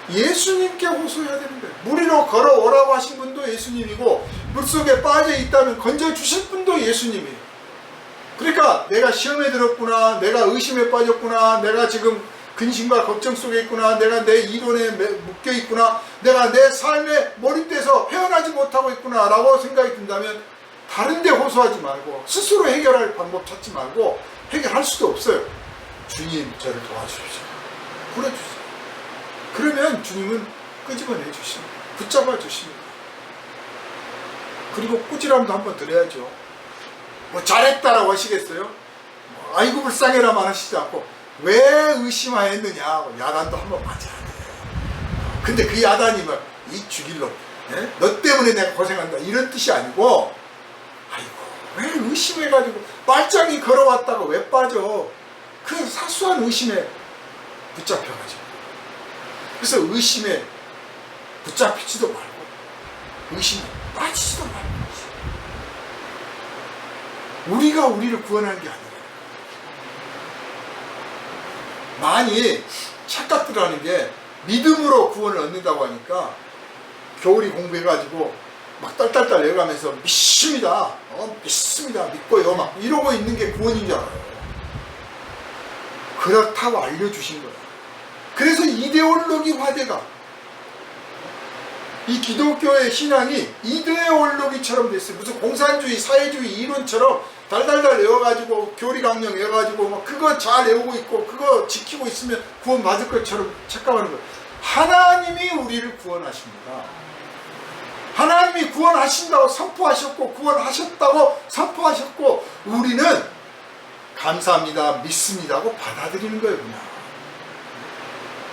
예수님께 호소해야 되는 거예요. 물 위로 걸어오라고 하신 분도 예수님이고 물속에 빠져 있다면 건져주실 분도 예수님이에요. 그러니까 내가 시험에 들었구나, 내가 의심에 빠졌구나, 내가 지금 근심과 걱정 속에 있구나, 내가 내 이론에 묶여 있구나, 내가 내 삶에 몰입돼서 헤어나지 못하고 있구나 라고 생각이 든다면 다른 데 호소하지 말고 스스로 해결할 방법 찾지 말고 해결할 수도 없어요. 주님 저를 도와주십시오, 풀어주세요. 그러면 주님은 끄집어내 주십니다. 붙잡아 주십니다. 그리고 꾸지람도 한번 드려야죠. 잘했다라고 하시겠어요? 아이고 불쌍해라만 하시지 않고 왜 의심하였느냐 야단도 한번 맞아야 돼. 근데 그 야단이 이 죽일로 너 때문에 내가 고생한다 이런 뜻이 아니고, 아이고 왜 의심해가지고 말짱이 걸어왔다가 왜 빠져. 그 사소한 의심에 붙잡혀가지고. 그래서 의심에 붙잡히지도 말고 의심에 빠지지도 말고. 우리가 우리를 구원하는 게 아니라 많이 착각들하는 게 믿음으로 구원을 얻는다고 하니까 겨울이 공부해가지고 막 딸딸딸 내려가면서 믿습니다, 믿습니다, 믿고요 막 이러고 있는 게 구원인 줄 알아요. 그렇다고 알려주신 거예요. 그래서 이데올로기 화대가, 이 기독교의 신앙이 이데올로기처럼 됐어요. 무슨 공산주의, 사회주의 이론처럼 달달달 외워가지고 교리강령 외워가지고 막 그거 잘 외우고 있고 그거 지키고 있으면 구원 받을 것처럼 착각하는 거예요. 하나님이 우리를 구원하십니다. 하나님이 구원하신다고 선포하셨고 구원하셨다고 선포하셨고 우리는 감사합니다, 믿습니다 하고 받아들이는 거예요. 그냥.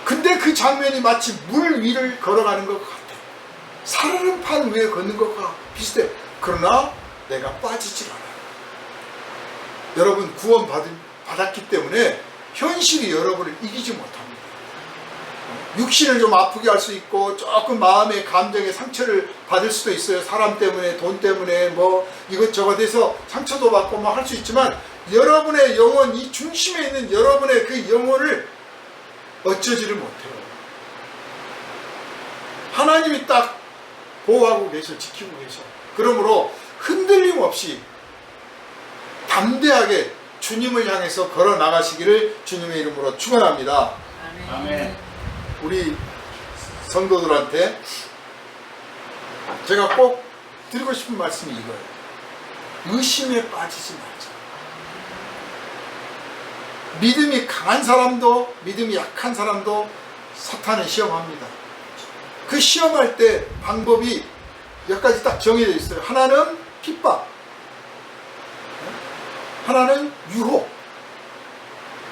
근데 그 장면이 마치 물 위를 걸어가는 것 같아요. 사르른 판 위에 걷는 것과 비슷해. 그러나 내가 빠지질 않아요. 여러분 구원 받았기 때문에 현실이 여러분을 이기지 못합니다. 육신을 좀 아프게 할 수 있고 조금 마음의 감정에 상처를 받을 수도 있어요. 사람 때문에, 돈 때문에 뭐 이것저것 해서 상처도 받고 뭐 할 수 있지만 여러분의 영혼, 이 중심에 있는 여러분의 그 영혼을 어쩌지를 못해요. 하나님이 딱 보호하고 계셔, 지키고 계셔. 그러므로 흔들림 없이 담대하게 주님을 향해서 걸어 나가시기를 주님의 이름으로 축원합니다. 아멘. 우리 성도들한테 제가 꼭 드리고 싶은 말씀이 이거예요. 의심에 빠지지 말자. 믿음이 강한 사람도 믿음이 약한 사람도 사탄은 시험합니다. 그 시험할 때 방법이 몇 가지 딱 정해져 있어요. 하나는 핍박, 하나는 유혹,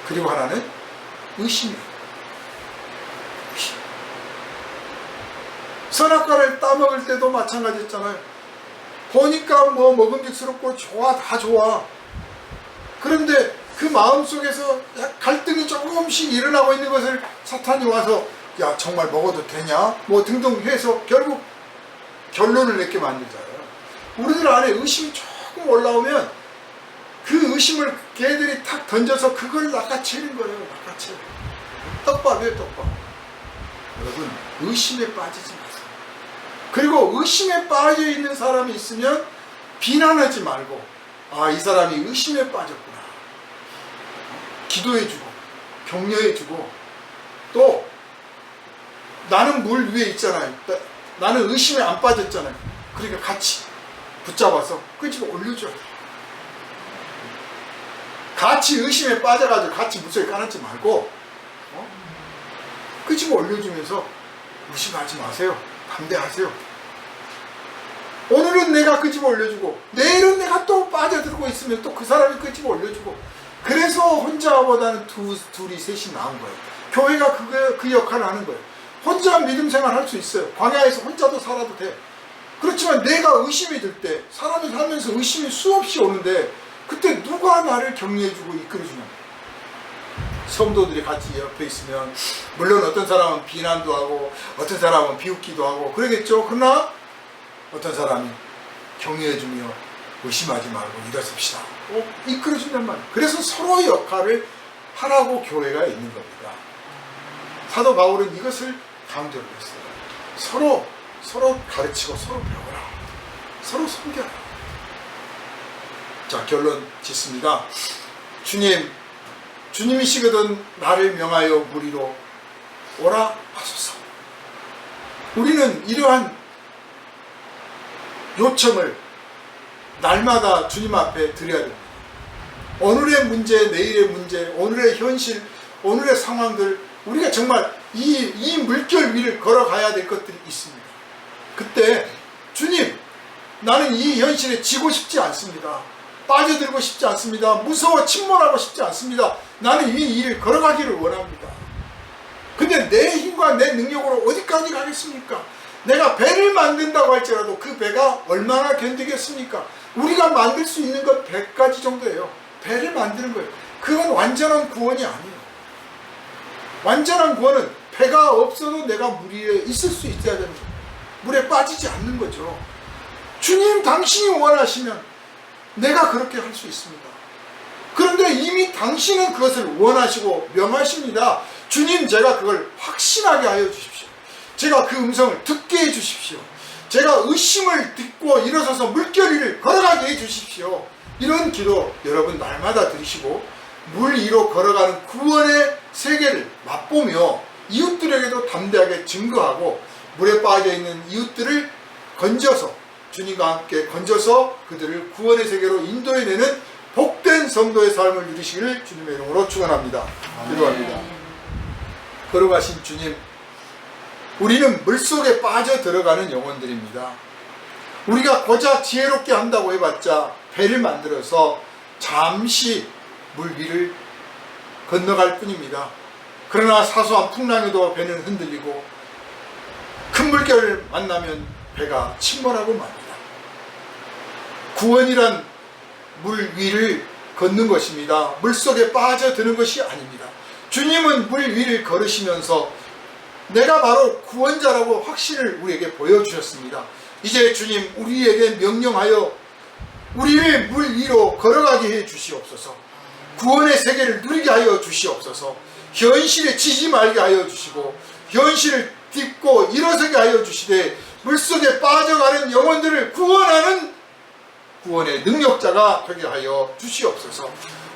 그리고 하나는 의심이에요. 선악과를 따먹을 때도 마찬가지였잖아요. 보니까 뭐 먹음직스럽고 좋아, 다 좋아. 그런데 그 마음속에서 갈등이 조금씩 일어나고 있는 것을 사탄이 와서 야 정말 먹어도 되냐 뭐 등등 해서 결국 결론을 내게 만들잖아요. 우리들 안에 의심이 조금 올라오면 그 의심을 걔들이 탁 던져서 그걸 낚아채는 거예요. 낚아채. 떡밥이에요, 떡밥. 여러분 의심에 빠지지 마세요. 그리고 의심에 빠져 있는 사람이 있으면 비난하지 말고 아, 이 사람이 의심에 빠졌구나. 기도해주고 격려해주고 또 나는 물 위에 있잖아요. 나는 의심에 안 빠졌잖아요. 그러니까 같이 붙잡아서 끄집어 올려줘야 돼요. 같이 의심에 빠져가지고 같이 물속에 까놓지 말고 끄집어 올려주면서 무심하지 마세요. 담대하세요. 오늘은 내가 끄집어 올려주고 내일은 내가 또 빠져들고 있으면 또 그 사람이 끄집어 올려주고 그래서 혼자보다는 둘이 셋이 나은 거예요. 교회가 그 역할을 하는 거예요. 혼자 믿음 생활 할 수 있어요. 광야에서 혼자도 살아도 돼. 그렇지만 내가 의심이 들 때, 사람이 살면서 의심이 수없이 오는데 그때 누가 나를 격려해주고 이끌어주냐. 성도들이 같이 옆에 있으면 물론 어떤 사람은 비난도 하고 어떤 사람은 비웃기도 하고 그러겠죠. 그러나 어떤 사람이 격려해주며 의심하지 말고 일어섭시다. 이끌어준단 말이에요. 그래서 서로 역할을 하라고 교회가 있는 겁니다. 사도 바울은 이것을 강조를 했어요. 서로 가르치고 서로 배워라. 서로 섬겨라. 자, 결론 짓습니다. 주님이시거든 나를 명하여 무리로 오라 하소서. 우리는 이러한 요청을 날마다 주님 앞에 드려야 됩니다. 오늘의 문제, 내일의 문제, 오늘의 현실, 오늘의 상황들, 우리가 정말 이 물결 위를 걸어가야 될 것들이 있습니다. 그때 주님, 나는 이 현실에 지고 싶지 않습니다. 빠져들고 싶지 않습니다. 무서워 침몰하고 싶지 않습니다. 나는 이 일을 걸어가기를 원합니다. 근데 내 힘과 내 능력으로 어디까지 가겠습니까? 내가 배를 만든다고 할지라도 그 배가 얼마나 견디겠습니까? 우리가 만들 수 있는 건 100가지 정도예요. 배를 만드는 거예요. 그건 완전한 구원이 아니에요. 완전한 구원은 배가 없어도 내가 물 위에 있을 수 있어야 되는 거예요. 물에 빠지지 않는 거죠. 주님 당신이 원하시면 내가 그렇게 할 수 있습니다. 그런데 이미 당신은 그것을 원하시고 명하십니다. 주님, 제가 그걸 확신하게 하여 주십시오. 제가 그 음성을 듣게 해 주십시오. 제가 의심을 듣고 일어서서 물결 위를 걸어가게 해 주십시오. 이런 기도 여러분 날마다 드리시고 물 위로 걸어가는 구원의 세계를 맛보며 이웃들에게도 담대하게 증거하고 물에 빠져있는 이웃들을 건져서 주님과 함께 건져서 그들을 구원의 세계로 인도해내는 복된 성도의 삶을 누리시기를 주님의 이름으로 축원합니다. 기도합니다. 걸어가신 주님, 우리는 물속에 빠져 들어가는 영혼들입니다. 우리가 고작 지혜롭게 한다고 해봤자 배를 만들어서 잠시 물 위를 건너갈 뿐입니다. 그러나 사소한 풍랑에도 배는 흔들리고 큰 물결을 만나면 배가 침몰하고 맙니다. 구원이란 물 위를 걷는 것입니다. 물속에 빠져드는 것이 아닙니다. 주님은 물 위를 걸으시면서 내가 바로 구원자라고 확신을 우리에게 보여주셨습니다. 이제 주님, 우리에게 명령하여 우리를 물 위로 걸어가게 해 주시옵소서. 구원의 세계를 누리게 하여 주시옵소서. 현실에 지지 말게 하여 주시고 현실을 딛고 일어서게 하여 주시되 물속에 빠져가는 영혼들을 구원하는 구원의 능력자가 되게 하여 주시옵소서.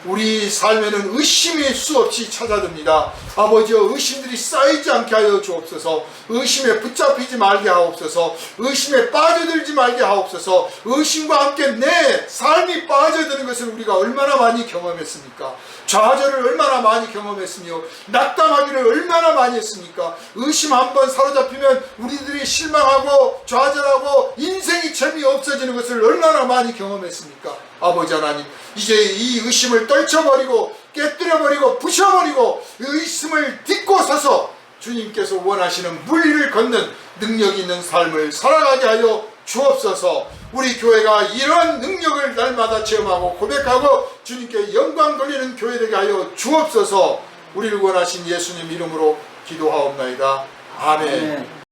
우리 삶에는 의심이 수없이 찾아듭니다. 아버지여, 의심들이 쌓이지 않게 하여 주옵소서. 의심에 붙잡히지 말게 하옵소서. 의심에 빠져들지 말게 하옵소서. 의심과 함께 내 삶이 빠져드는 것을 우리가 얼마나 많이 경험했습니까? 좌절을 얼마나 많이 경험했으며 낙담하기를 얼마나 많이 했습니까? 의심 한번 사로잡히면 우리들이 실망하고 좌절하고 인생이 재미없어지는 것을 얼마나 많이 경험했습니까? 아버지 하나님, 이제 이 의심을 떨쳐버리고 깨뜨려버리고 부셔버리고 의심을 딛고 서서 주님께서 원하시는 물 위를 걷는 능력 있는 삶을 살아가게 하여 주옵소서. 우리 교회가 이런 능력을 날마다 체험하고 고백하고 주님께 영광 돌리는 교회 되게 하여 주옵소서. 우리를 원하신 예수님 이름으로 기도하옵나이다. 아멘.